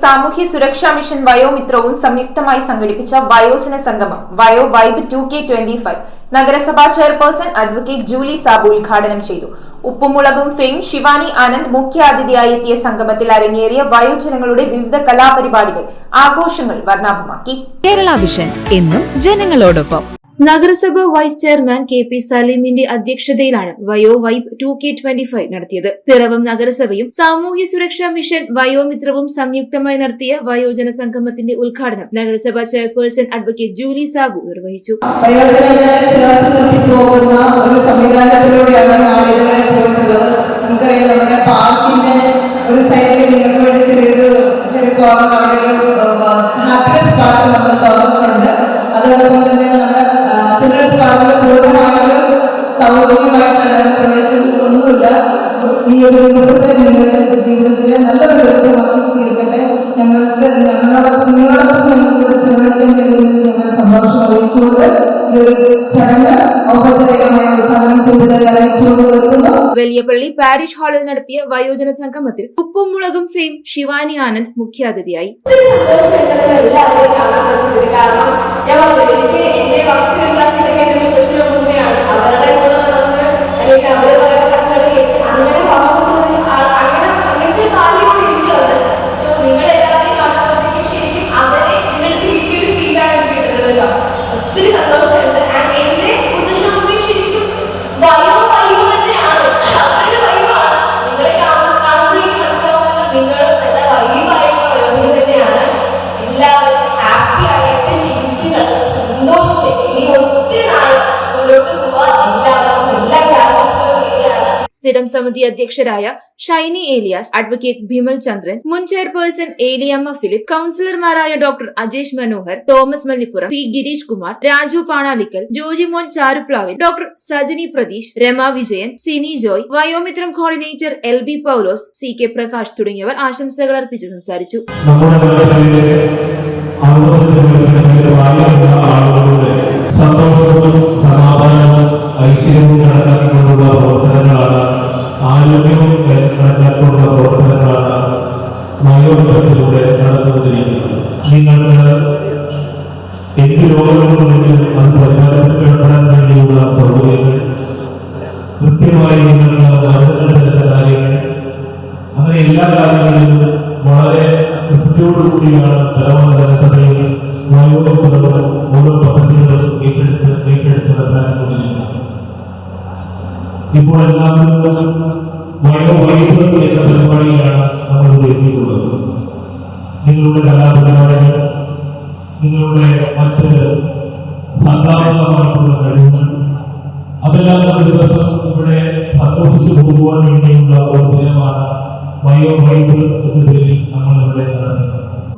സാമൂഹ്യ സുരക്ഷാ മിഷൻ വയോമിത്രവും സംയുക്തമായി സംഘടിപ്പിച്ച വയോജന സംഗമം വയോ വൈബ് 2K25 നഗരസഭാ ചെയർപേഴ്സൺ അഡ്വക്കേറ്റ് ജൂലി സാബു ഉദ്ഘാടനം ചെയ്തു. ഉപ്പുമുളകും ഫെയിം ശിവാനി ആനന്ദ് മുഖ്യാതിഥിയായി എത്തിയ സംഗമത്തിൽ അരങ്ങേറിയ വയോജനങ്ങളുടെ വിവിധ കലാപരിപാടികൾ ആഘോഷങ്ങൾ വർണ്ണാഭമാക്കി. കേരള വിഷൻ എന്നും ജനങ്ങളോടൊപ്പം. നഗരസഭ വൈസ് ചെയർമാൻ KP സലീമിന്റെ അധ്യക്ഷതയിലാണ് വയോ വൈബ് 2K25 നടത്തിയത്. പിറവം നഗരസഭയും സാമൂഹ്യ സുരക്ഷാ മിഷൻ വയോമിത്രവും സംയുക്തമായി നടത്തിയ വയോജന സംഗമത്തിന്റെ ഉദ്ഘാടനം നഗരസഭാ ചെയർപേഴ്സൺ അഡ്വക്കേറ്റ് ജൂലി സാബു നിർവഹിച്ചു. പ്രവേശനമൊന്നുമില്ല. ഈ ഒരു ദിവസത്തെ നിങ്ങളുടെ ജീവിതത്തിലെ നല്ലൊരു ദിവസമാക്കി തീർക്കട്ടെ. നിങ്ങളോടൊപ്പം ഞങ്ങൾക്ക് ചെലവഴിക്കാൻ കഴിയുന്നതിൽ ഞങ്ങൾ സന്തോഷം അറിയിച്ചുകൊണ്ട് ഈ ഒരു ചടങ്ങ് ഔപചാരികമായി ഉദ്ഘാടനം ചെയ്തതായി അറിയിച്ചുകൊണ്ട് വരുന്നു. വലിയപള്ളി പാരിഷ് ഹാളിൽ നടത്തിയ വയോജന സംഗമത്തിൽ ഉപ്പും മുളകും ഫെയിം ശിവാനി ആനന്ദ് മുഖ്യാതിഥിയായി. സ്ഥിരം സമിതി അധ്യക്ഷരായ ഷൈനി ഏലിയാസ്, അഡ്വക്കേറ്റ് ഭിമൽ ചന്ദ്രൻ, മുൻ ചെയർപേഴ്സൺ ഏലിയമ്മ ഫിലിപ്പ്, കൌൺസിലർമാരായ doctor Ajesh Manohar, Thomas Mallippuram, P Girish Kumar, Raju Panalikkal, Jojimon Charuplavil, doctor Sajani Pratheesh, Rama Vijayan, Sini Joy, Vayomithram coordinator LB Paulose, CK Prakash തുടങ്ങിയവർ ആശംസകൾ അർപ്പിച്ച് സംസാരിച്ചു. ഐശ്വര്യവും കണക്കാക്കിക്കൊണ്ടുള്ള പ്രവർത്തനങ്ങളാണ്, ആരോഗ്യവും കണക്കാക്കിക്കൊണ്ടുള്ള പ്രവർത്തനങ്ങളാണ് വയോമിത്രത്തിലൂടെ നടന്നുകൊണ്ടിരിക്കുന്നത്. നിങ്ങൾക്ക് എന്ത് രോഗങ്ങളുണ്ടെങ്കിലും അത് പരിപാലിക്കപ്പെടാൻ വേണ്ടിയുള്ള സൗകര്യങ്ങൾ, കൃത്യമായി നിങ്ങൾക്ക് മരുന്നുകളുടെ കാര്യങ്ങൾ, അങ്ങനെ എല്ലാ കാര്യങ്ങളിലും വളരെ കൃത്യതയോടുകൂടിയാണ് പിറവം നഗരസഭയിൽ വയോമിത്രവും ഓരോ പദ്ധതികളും ഏറ്റെടുത്ത് നടത്താനുകൊണ്ടിരിക്കുന്നത്. ഇപ്പോൾ എല്ലാവരും വയോവൈബ് എന്ന പരിപാടിയിലാണ് നമ്മൾ എത്തിയിട്ടുള്ളത്. നിങ്ങളുടെ കലാപരിപാടികൾ, നിങ്ങളുടെ മറ്റ് സാധാരണമായിട്ടുള്ള കഴിവുകൾ, അതെല്ലാം ഒരു ദിവസം ഇവിടെ സന്തോഷിച്ചു പോകുവാൻ വേണ്ടിയുള്ള ഒരു ദിനമാണ് വയോവൈബ് എന്ന പേരിൽ നമ്മൾ ഇവിടെ നടത്തുന്നത്.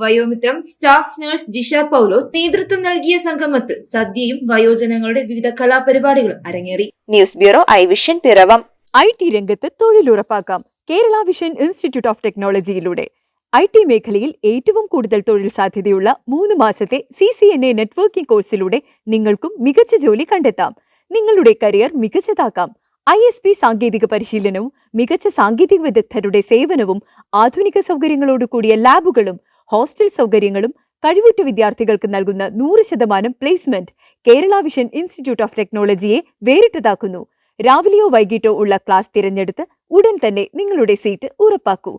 വയോമിത്രം സ്റ്റാഫ് നഴ്സ് ജിഷ പൗലോസ് നേതൃത്വം നൽകിയ സംഗമത്തിൽ സദ്യയും വയോജനങ്ങളുടെ വിവിധ കലാപരിപാടികളും അരങ്ങേറി. News bureau I Vision Piravam. IT രംഗത്ത് തൊഴിലുറപ്പാക്കാം കേരള വിഷൻ ഇൻസ്റ്റിറ്റ്യൂട്ട് ഓഫ് ടെക്നോളജിയിലൂടെ. IT മേഖലയിൽ ഏറ്റവും കൂടുതൽ തൊഴിൽ സാധ്യതയുള്ള 3 മാസത്തെ CCNA നെറ്റ്വർക്കിംഗ് കോഴ്സിലൂടെ നിങ്ങൾക്കും മികച്ച ജോലി കണ്ടെത്താം. നിങ്ങളുടെ കരിയർ മികച്ചതാക്കാം. ISP സാങ്കേതിക പരിശീലനവും മികച്ച സാങ്കേതിക വിദഗ്ധരുടെ സേവനവും ആധുനിക സൗകര്യങ്ങളോടുകൂടിയ ലാബുകളും ഹോസ്റ്റൽ സൗകര്യങ്ങളും കഴിവുറ്റ വിദ്യാർത്ഥികൾക്ക് നൽകുന്ന 100% placement Kerala Vision Institute of ടെക്നോളജിയെ വേറിട്ടതാക്കുന്നു. രാവിലെയോ വൈകിട്ടോ ഉള്ള ക്ലാസ് തിരഞ്ഞെടുത്ത് ഉടൻ തന്നെ നിങ്ങളുടെ സീറ്റ് ഉറപ്പാക്കൂ.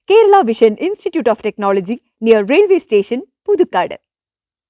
Kerala Vision Institute of Technology, near railway station, Puthukkad.